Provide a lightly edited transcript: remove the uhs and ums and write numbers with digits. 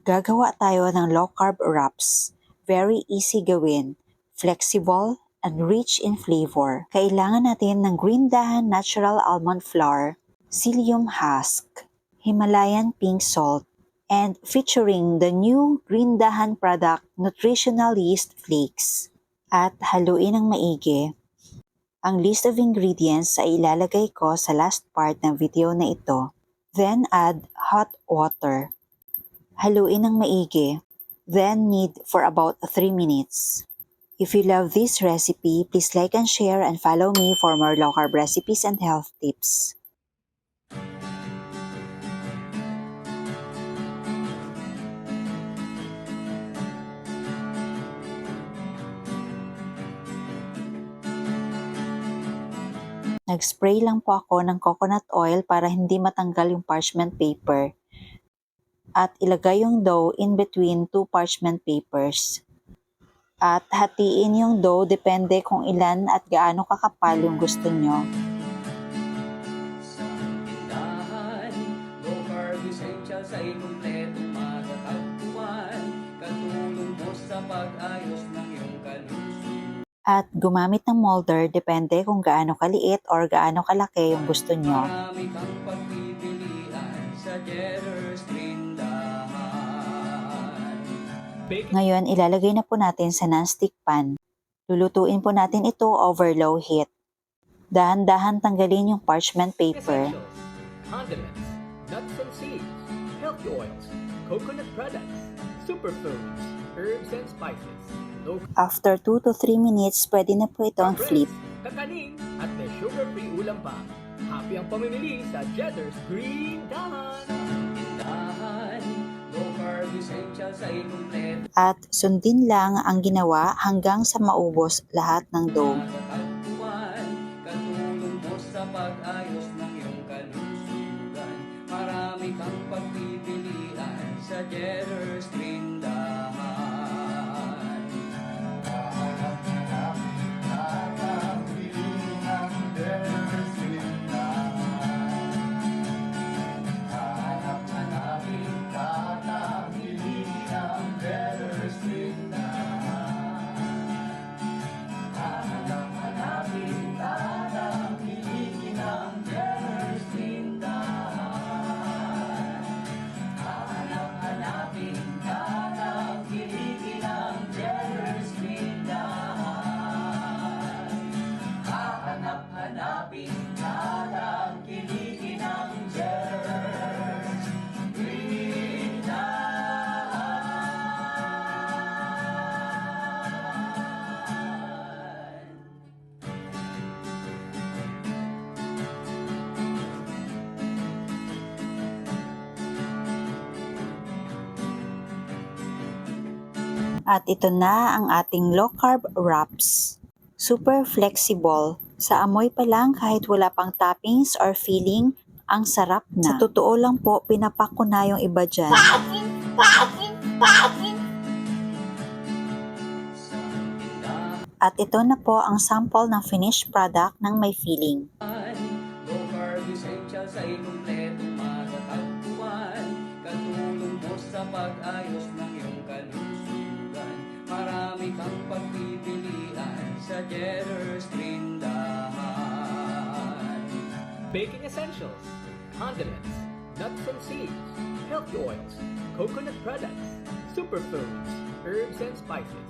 Gagawa tayo ng low-carb wraps. Very easy gawin, flexible, and rich in flavor. Kailangan natin ng green dahan natural almond flour, psyllium husk, Himalayan pink salt, and featuring the new green dahan product nutritional yeast flakes. At haluin ng maigi. Ang list of ingredients ay ilalagay ko sa last part ng video na ito. Then add hot water. Haluin ng maigi. Then knead for about 3 minutes. If you love this recipe, please like and share and follow me for more low-carb recipes and health tips. Nag-spray lang po ako ng coconut oil para hindi matanggal yung parchment paper. At ilagay yung dough in between 2 parchment papers. At hatiin yung dough depende kung ilan at gaano kakapal yung gusto nyo. Sa tindahan, low carb essentials ay kumpletong matatagpuan. Katulong mo sa pag-ayos ng iyong kalusugan. At gumamit ng molder depende kung gaano kaliit or gaano kalaki yung gusto nyo. Marami kang pagpipilian sa Jetter's tindahan. Ngayon, ilalagay na po natin sa non-stick pan. Lulutuin po natin ito over low heat. Dahan-dahan tanggalin yung parchment paper. Essentials, condiments, nuts and seeds, healthy oils, coconut products, superfoods, herbs and spices, After 2 to 3 minutes, pwede na po itong flip. kakanin, at may sugar-free ulam pa. Happy ang pamimili sa Jetter's Green Dahan. Tindahan, low carb essentials ay kumpleto. At sundin lang ang ginawa hanggang sa maubos lahat ng dough. Matatagpuan, katulong mo sa pag-ayos ng iyong kalusugan. Marami kang pagpipilian sa Jetter's tindahan. At ito na ang ating low-carb wraps. Super flexible. Sa amoy pa lang kahit wala pang toppings or filling, ang sarap na. Sa totoo lang po, pinapak ko na yung iba dyan. At ito na po ang sample ng finished product ng may filling. Low carb essentials ay kumpletong matatagpuan. Katulong mo sa pag-ayos ng iyong kalusugan. Marami kang pagpipilian sa Jetter's tindahan. Baking essentials, condiments, nuts and seeds, healthy oils, coconut products, superfoods, herbs and spices.